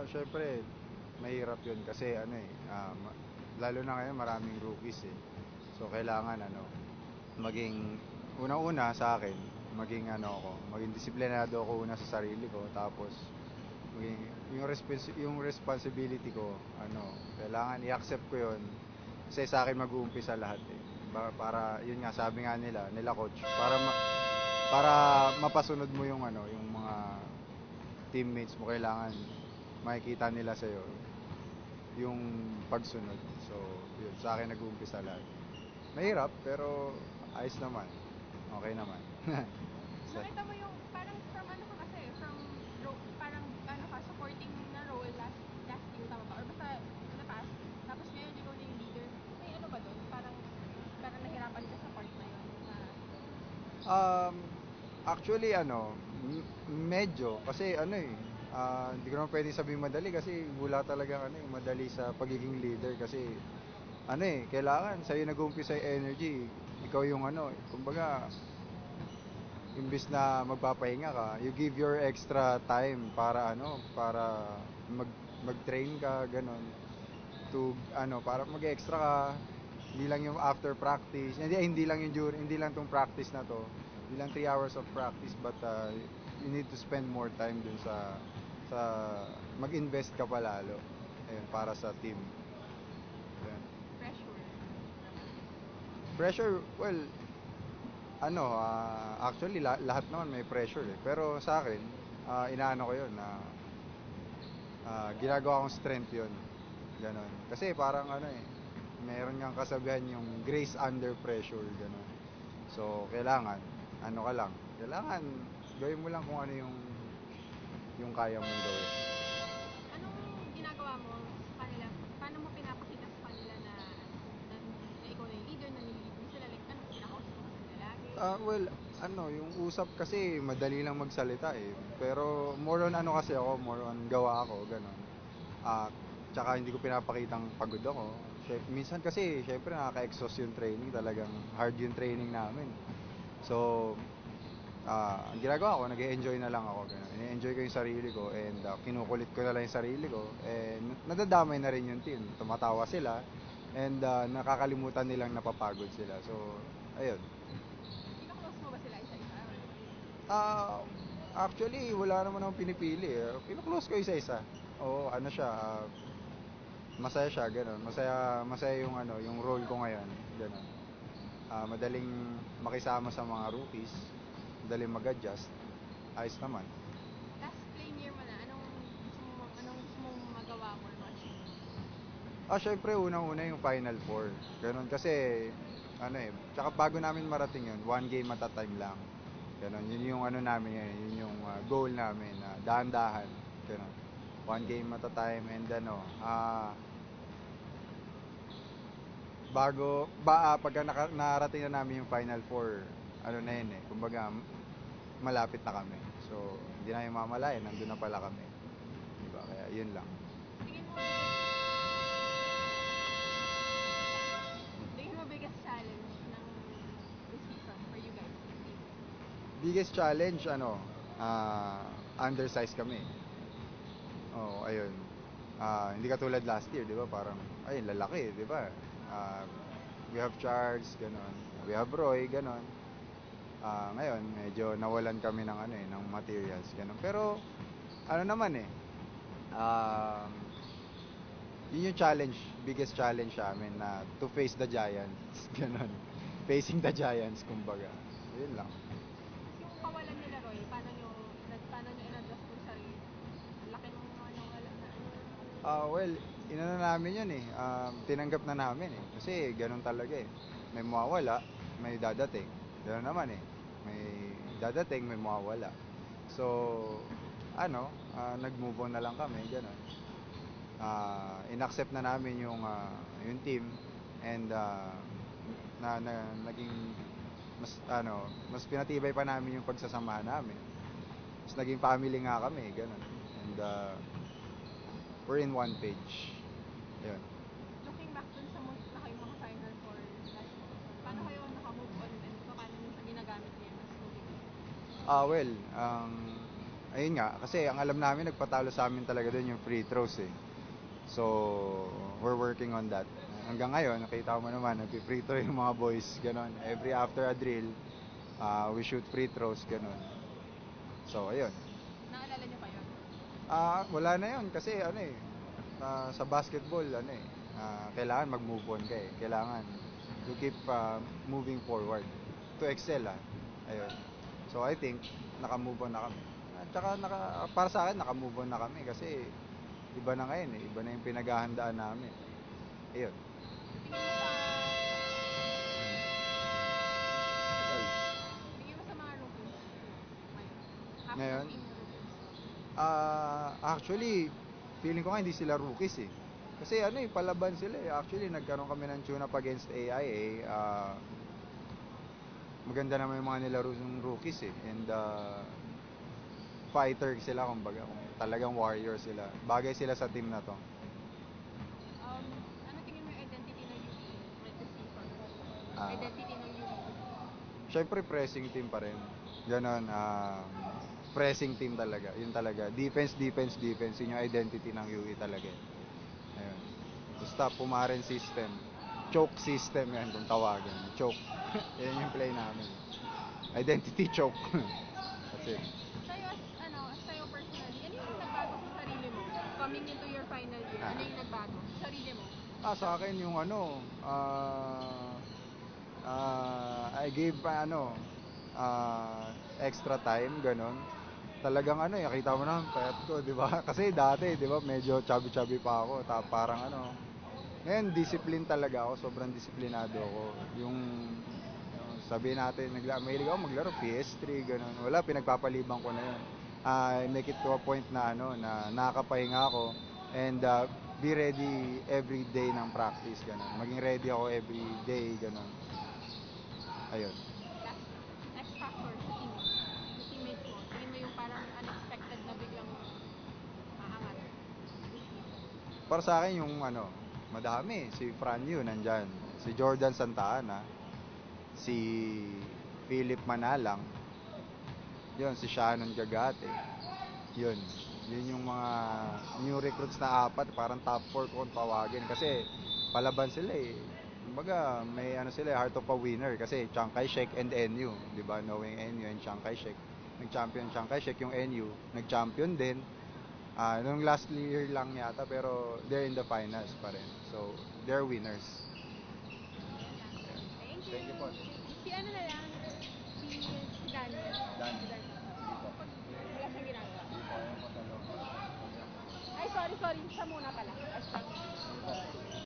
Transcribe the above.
Syempre, mahirap yun kasi ano eh, lalo na ngayon maraming rookies eh. So, kailangan ano, maging, unang-una sa akin, maging disiplinado ako una sa sarili ko, tapos, maging, yung responsibility ko, kailangan i-accept ko yun, kasi sa akin mag-uumpisa lahat eh. Para, yun nga, sabi nga nila coach, para mapasunod mo yung yung mga teammates mo, kailangan makikita nila sa'yo yung pagsunod. So, yun, sa akin nag-uumpisa lahat. Mahirap, pero ayos naman. Okay naman. So, Nakita mo yung parang from ano ka kasi, from parang ano ka, supporting na role last year, tama ba? Or basta in the past. Tapos ngayon ikaw na yung leader. May ano ba doon? Parang nahirapan ka sa part na yun. Na, um, actually, medyo, kasi hindi ko naman pwede sabihin madali kasi wala talagang madali sa pagiging leader kasi kailangan sa'yo nag-uumpisa yung energy. Ikaw yung kumbaga, imbis na magpapahinga ka, you give your extra time para mag-train ka, ganon. Para mag-extra ka, hindi lang yung after practice, hindi lang yung during, hindi lang tong practice na to, hindi lang 3 hours of practice, but you need to spend more time dun sa mag-invest ka palalo. Ayun, para sa team. Ayun. pressure. Pressure, well, actually lahat naman may pressure eh. Pero sa akin, inaano ko 'yun na ginagawa kong strength 'yun. Ganon. Kasi parang meron ngang kasabihan yung grace under pressure, ganon. So, kailangan ka lang. Kailangan gawin mo lang kung ano yung kaya mong gawin. Anong ginagawa mo sa kanila? Paano mo pinapakita sa kanila na ikaw na yung leader, na nililid mo sila? Like, ano, kinakausap mo ba sila lagi? Well, yung usap kasi madali lang magsalita eh. Pero more on kasi ako, more on gawa ako, ganun. Ah, Tsaka hindi ko pinapakitang pagod ako. Minsan kasi, syempre nakaka-exhaust yung training, talagang hard yung training namin. So, ang ginagawa ko, nag-enjoy na lang ako. Ganun. Ini-enjoy ko yung sarili ko and kinukulit ko na lang yung sarili ko. And nadadamay na rin yung team. Tumatawa sila and nakakalimutan nilang napapagod sila. So, ayun. Kino-close mo ba sila isa-isa? Or, Ah, Actually, wala naman akong pinipili. Kino-close ko isa-isa. Oo, siya, masaya siya, gano'n. Masaya, masaya yung yung role ko ngayon, gano'n. Madaling makisama sa mga rookies, madaling mag-adjust. Ayos naman. last playing year mo na, anong gusto mong magawa mo or ma-achieve? Syempre, unang-una yung Final Four. Gano'n kasi, tsaka bago namin marating yun, one game at a time lang. Gano'n, yun yung namin ngayon, yun yung goal namin, dahan-dahan. Gano'n. One game at a time and pagka narating na namin yung Final Four, na yun eh, kumbaga, malapit na kami. So, hindi na yung mamalayan, nandun na pala kami. Diba? Kaya, yun lang. Tingin mo biggest challenge ng this season for you guys this season? Biggest challenge, undersized kami. Oh, ayun. Hindi katulad last year, 'di ba? Parang lalaki, 'di ba? Ah, we have Charles, ganon. We have Roy, ganon. Ngayon medyo nawalan kami ng ng materials, ganon. Pero naman eh. Um, Yun yung challenge, biggest challenge sa amin na to face the giants, ganon. Facing the giants, kumbaga. Yun lang. Yung kawalan nila Roy, paano nyo in-adjust yung sarili? Ang laki nung ano wala na. Well, inano namin yun eh. Tinanggap na namin eh. Kasi ganun talaga eh. May mawawala, may dadating. Ganun naman eh. May dadating, may mawawala. So, nag-move on na lang kami, ganun. Inaccept na namin yung team and naging mas pinatibay pa namin yung pagsasamahan namin. Mas naging family nga kami, ganun. And we're in one page. Yun. Looking back dun sa moves na kayo mga Final Four last season, paano kayo naka-move on and paano nyo siya ginagamit ngayon as motivation? Well, ayun nga, kasi ang alam namin, nagpatalo sa amin talaga doon yung free throws eh. So, we're working on that. Hanggang ngayon, nakita mo naman, nagpi-free throw yung mga boys, ganun. Every after a drill, we shoot free throws, ganun. So, ayun. Naalala niyo pa yun? Wala na yun kasi ano eh, sa basketball, ano eh, kailangan mag-move on ka eh. Kailangan to keep moving forward to excel Ayun. So, I think, naka-move on na kami. At saka, para sa akin, naka-move on na kami kasi iba na ngayon eh. Iba na yung pinaghahandaan namin. Ayun. Tingin mo sa mga rookies ngayon? Ngayon? After team rookies. Actually, feeling ko nga hindi sila rookies eh. Kasi ano eh, palaban sila eh. Actually, nagkaroon kami ng tune-up against AIA. Maganda naman yung mga nilaro ng rookies eh. And fighter sila kumbaga. Kung talagang warrior sila. Bagay sila sa team na to. Ano tingin mo yung identity ng UP with the season? Ah. Identity ng UP? Syempre, pressing team pa rin. Ganon, pressing team talaga. Yun talaga. Defense, defense, defense. Yun yung identity ng UE talaga. Ayun. Basta pumarin system. Choke system yan kung tawagan. Choke. Yan yung play namin. Identity choke. That's it. Sa'yo personally, ano yung nagbago sa sarili mo? Coming into your final year, ano yung nagbago sa sarili mo? Sa akin yung I gave extra time, ganon. Talagang nakita mo naman, payat ko, di ba? Kasi dati, di ba, medyo chubby-chubby pa ako. Parang ngayon, discipline talaga ako. Sobrang disiplinado ako. Yung sabihin natin, mahilig ako maglaro, PS3, gano'n. Wala, pinagpapalibang ko na yun. I make it to a point na na nakakapahinga ako and be ready every day ng practice, gano'n. Maging ready ako every day, gano'n. Ayun. X factor sa team, sa teammates mo, tingin mo yung parang unexpected na biglang aangat? Para sa akin yung madami. Si Franyu nandyan. Si Jordan Santa Ana. Si Philip Manalang. Yun, si Shannon Gagate. Yun yung mga new recruits na apat. Parang top 4 kung tawagin. Kasi palaban sila eh. Kumbaga, may sila, heart of a winner. Kasi Chiang Kai-shek and NU. Diba? Knowing NU and Chiang Kai-shek. Nag-champion Chiang Kai-shek yung NU. Nag-champion din. Nung last year lang yata, pero they're in the finals pa rin. So, they're winners. Thank you po. Si ano na lang, si Daniel. Daniel. Wala siyang ginagawa. Hindi po, ayun po sa loob. Ay, sorry. Siya muna pala.